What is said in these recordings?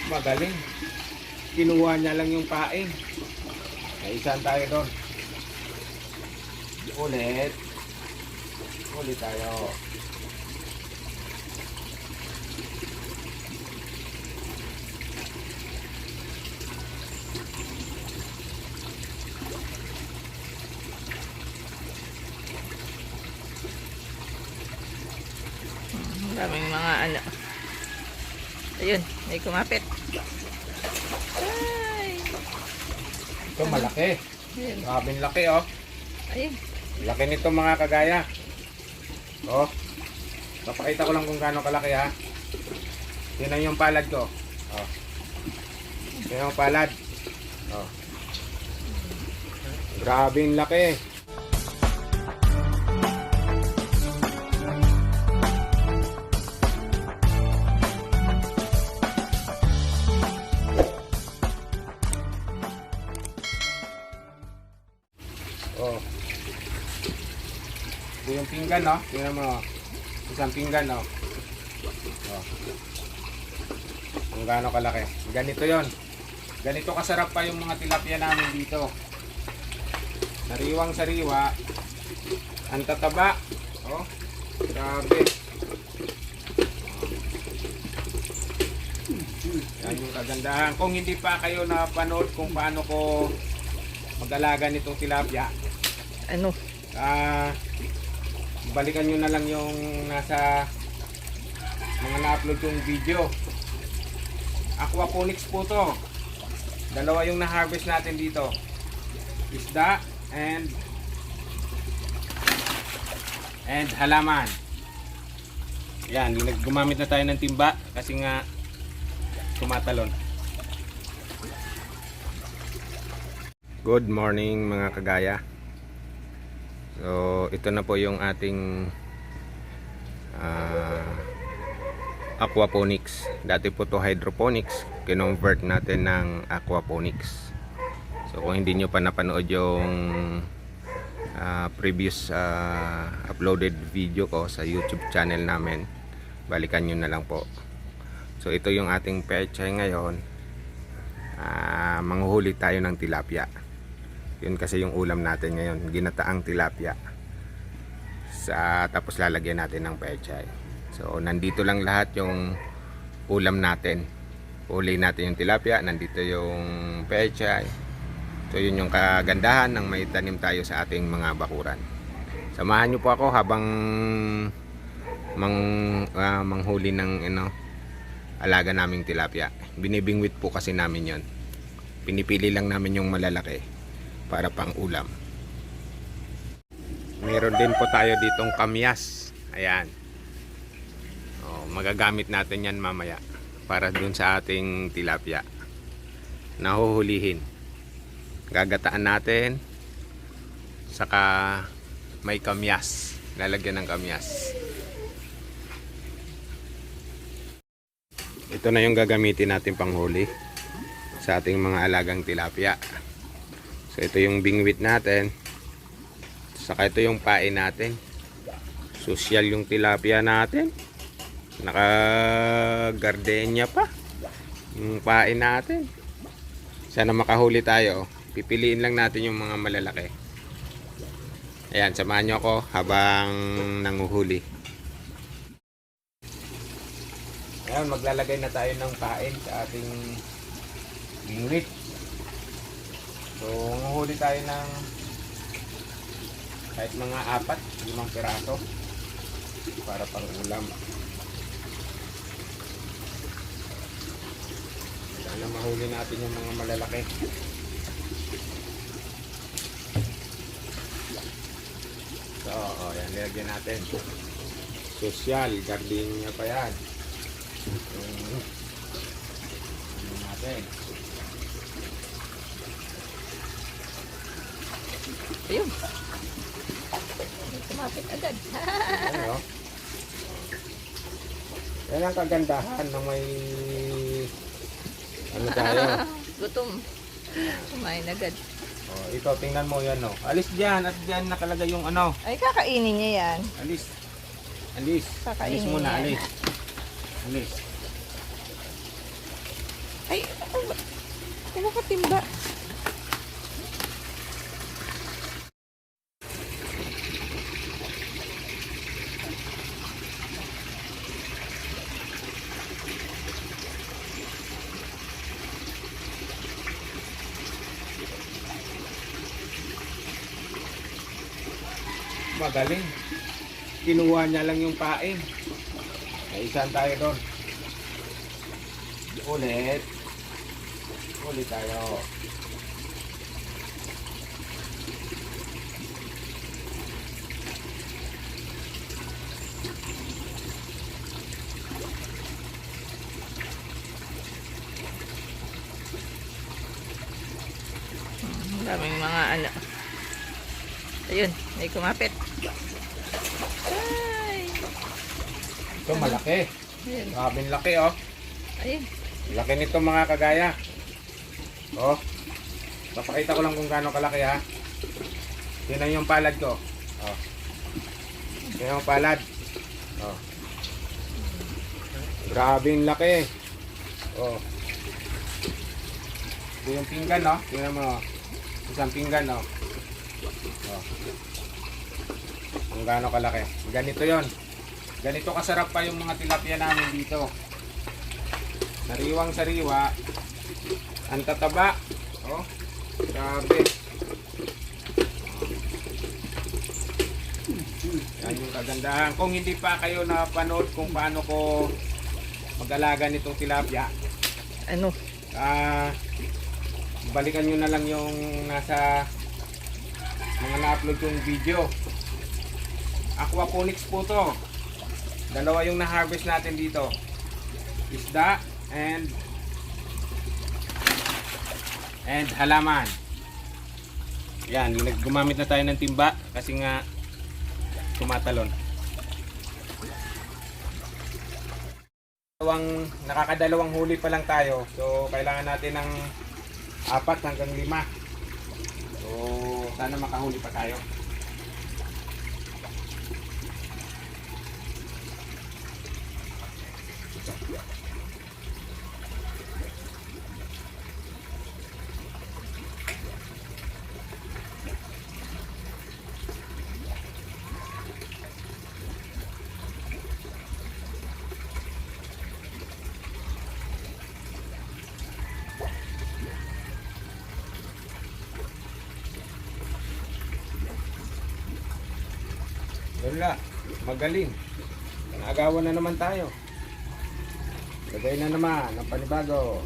Magaling. Kinuha niya lang yung pain. Naisan tayo doon. Ulit. Ulit tayo. Daming mga ano. Ayun, may kumapit. Ay. Ito malaki. Ayun. Grabing laki oh. Ayun. Laki nito mga kagaya. Oh. Papakita ko lang kung gaano kalaki ha. Tingnan yung palad ko. Oh. Tingnan yung palad. Oh. Grabing laki. Oh. Ito yung pinggan, no? Tingnan mo. Isang pinggan, no? Oh. Kung gaano kalaki. Ganito yon. Ganito kasarap pa yung mga tilapia namin dito. Sariwang sariwa. Ang tataba. Oh. Grabe. Yan yung kagandahan. Kung hindi pa kayo napanood kung paano ko mag-alaga nitong tilapia, Ano? balikan nyo na lang yung nasa mga na-upload yung video. Aquaponics po to. Dalawa yung na-harvest natin dito. Isda and halaman. Yan, gumamit na tayo ng timba kasi nga tumatalon. Good morning mga kagaya. So ito na po yung ating aquaponics. Dati po to hydroponics, kinonvert natin ng aquaponics. So kung hindi nyo pa napanood yung previous uploaded video ko sa YouTube channel namin, balikan nyo na lang po. So ito yung ating pechay ngayon. Manghuhuli tayo ng tilapia. Yun kasi yung ulam natin ngayon, ginataang tilapia. Tapos lalagyan natin ng pechay. So nandito lang lahat yung ulam natin. Huli natin yung tilapia, nandito yung pechay. So yun yung kagandahan ng may tanim tayo sa ating mga bakuran. Samahan nyo po ako habang manghuli ng alaga naming tilapia. Binibingwit po kasi namin yon. Pinipili lang namin yung malalaki para pang ulam. Meron din po tayo ditong kamyas. Ayan. Magagamit natin yan mamaya para dun sa ating tilapia. Nahuhulihin. Gagataan natin. Saka may kamyas. Lalagyan ng kamyas. Ito na yung gagamitin natin panghuli sa ating mga alagang tilapia. So ito yung bingwit natin. Saka ito yung pain natin. Sosyal yung tilapia natin. Naka gardenia pa yung pain natin. Sana makahuli tayo. Pipiliin lang natin yung mga malalaki. Ayan, samahan nyo ako habang nanguhuli. Ayan, maglalagay na tayo ng pain sa ating bingwit. So, manguhuli tayo ng kahit mga 4-5 piraso para pang ulam. Sana mahuli natin yung mga malalaki. So, yan, lagyan natin. Sosyal, gardenia pa yan. Natin. Ayun. Kumapit agad. Ano? Yan ang kagandahan na may ano tayo. Gutom. Kumain agad. Ito, tingnan mo yan, no. Alis dyan, at dyan nakalagay yung ano. Ay, kakainin niya yan. Alis. Alis. Kakainin Alis muna, yan. alis. Alis. Ay, ano ba? Ano ka timba? Magaling. Kinuha niya lang yung pain. Naisan tayo doon. Ulit. Ulit tayo. Ang daming mga ano. Ayun, may kumapit. Ay! Ito malaki. Ayun. Grabing laki oh. Ayun. Laki nito mga kagaya. Oh. Papakita ko lang kung gaano kalaki ha. Tingnan yung palad ko. Oh. Tingnan yung palad. Oh. Grabing laki. Oh. Ito yung pinggan no. Tingnan mo. Isang pinggan no. Oh. Kung gaano kalaki. Ganito yon. Ganito kasarap pa yung mga tilapia namin dito. Sariwang sariwa. Ang tataba. Oh. Grabe. Yan yung kagandahan. Kung hindi pa kayo napanood kung paano ko mag-alaga nitong tilapia, Ano? balikan nyo na lang yung nasa mga na-upload kong video. Aquaponics po to. Dalawa yung na-harvest natin dito. Isda and halaman. Yan, gumamit na tayo ng timba kasi nga tumatalon. Nakakadalawang huli pa lang tayo. So kailangan natin ng 4 hanggang 5. So sana makahuli pa tayo. Wala, magaling. Naagawan na naman tayo. Lagay na naman ang panibago.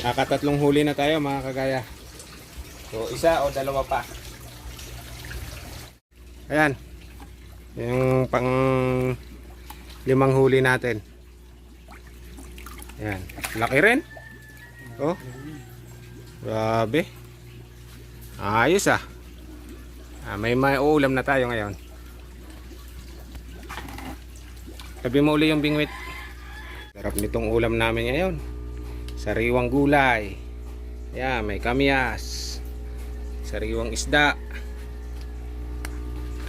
Nakakatatlong huli na tayo mga kagaya. So isa o dalawa pa. Ayan. Yung pang 5 huli natin. Ayan. Laki rin. Oh. Grabe. Ayos ah. May ulam na tayo ngayon. Tabi mo uli yung bingwit. Sarap nitong ulam namin ngayon. Sariwang gulay. Ayan, may kamyas. Sariwang isda.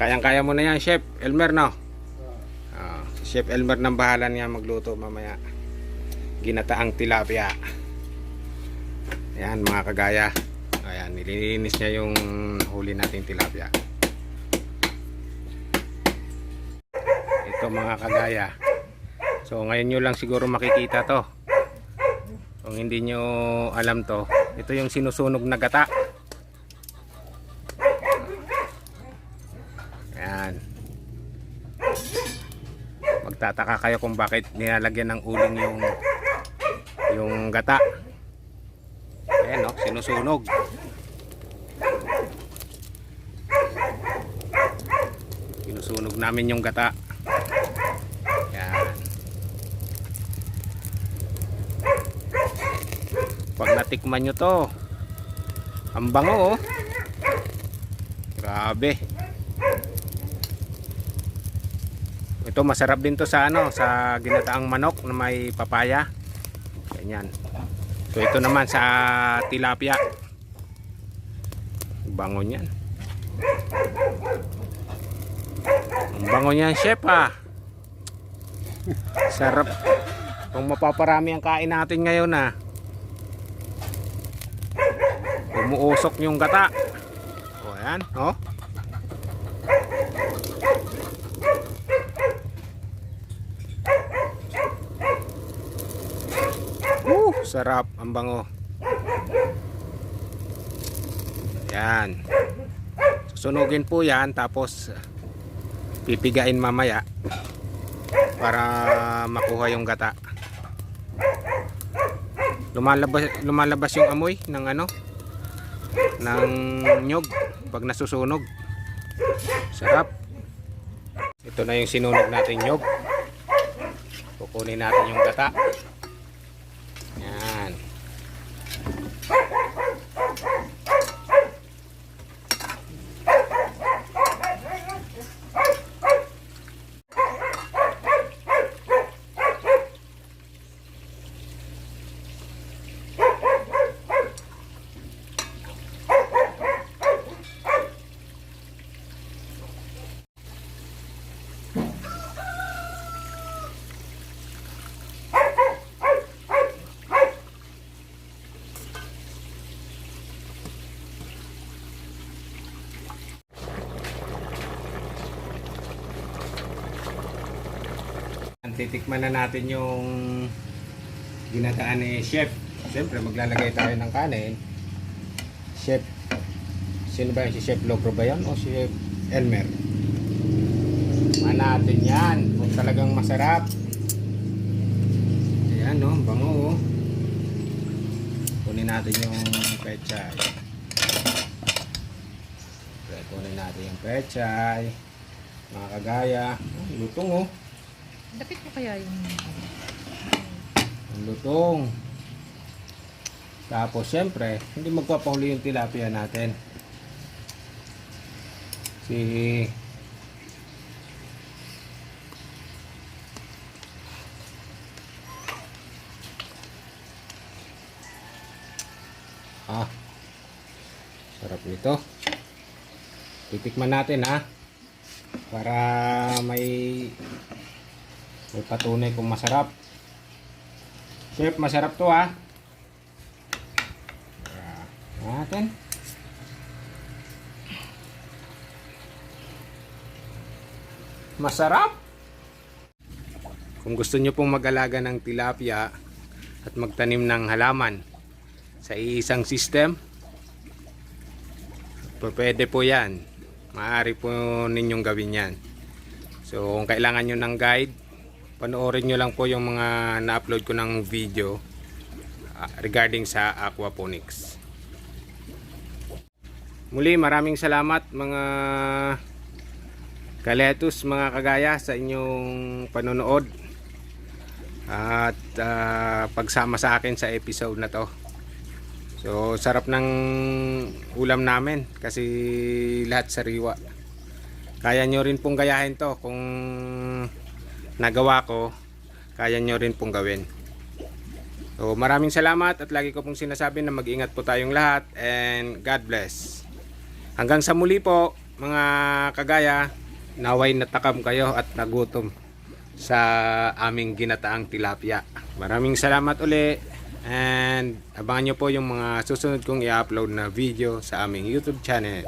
Kayang-kaya mo na yan, Chef Elmer, no? Si Chef Elmer nang bahala niya magluto mamaya. Ginataang tilapia. Ayan, mga kagaya. Ayan, nililinis niya yung huli nating tilapia. Ito mga kagaya. So, ngayon nyo lang siguro makikita to. Kung hindi nyo alam to, ito yung sinusunog na gata. Ayan. Magtataka kayo kung bakit nilalagyan ng uling yung gata. Ayan no, sinusunog. Sinusunog namin yung gata. tikman nyo to. Ang bango oh. Grabe. Ito masarap din to sa ano, sa ginataang manok na may papaya. Ganyan. So ito naman sa tilapia. Bango niyan. Ang bango niyan, chef ah. Sarap. Kung mapaparami ang kain natin ngayon ah. Umuusok yung gata. O yan, oh. Sarap, ang bango. Yan. Susunugin po yan, tapos pipigain mamaya para makuha yung gata. Lumalabas yung amoy ng ano, ng nyog pag nasusunog. Sarap. Ito na yung sinunog natin nyog. Kukunin natin yung gata. Yan. Titikman na natin yung ginataan ni Chef. Siyempre maglalagay tayo ng kanin. Chef, sino ba yun? Si Chef Logro ba yun? O si Chef Elmer? Tikman natin yan kung talagang masarap. Ayan no, bango oh. Kunin natin yung pechay. Kunin natin yung pechay. Mga kagaya. Lutong oh. Dapit mo kaya yung... Ang lutong. Tapos syempre, hindi magpapahuli yung tilapia natin. Sarap nito. Titikman natin ha. Para may patunay kung masarap. Chef, masarap to ha. Natin. Masarap. Kung gusto nyo pong mag-alaga ng tilapia at magtanim ng halaman sa isang system, pwede po yan. Maaari po ninyong gawin yan. So kung kailangan nyo ng guide, panoorin nyo lang po yung mga na-upload ko ng video regarding sa aquaponics. Muli maraming salamat mga kaletus, mga kagaya sa inyong panonood at pagsama sa akin sa episode na to. So sarap ng ulam namin kasi lahat sariwa. Kaya nyo rin pong gayahin to kung nagawa ko, kaya nyo rin pong gawin. So maraming salamat at lagi ko pong sinasabi na mag-ingat po tayong lahat and God bless. Hanggang sa muli po mga kagaya, naway natakam kayo at nagutom sa aming ginataang tilapia. Maraming salamat uli and abangan nyo po yung mga susunod kong i-upload na video sa aming YouTube channel.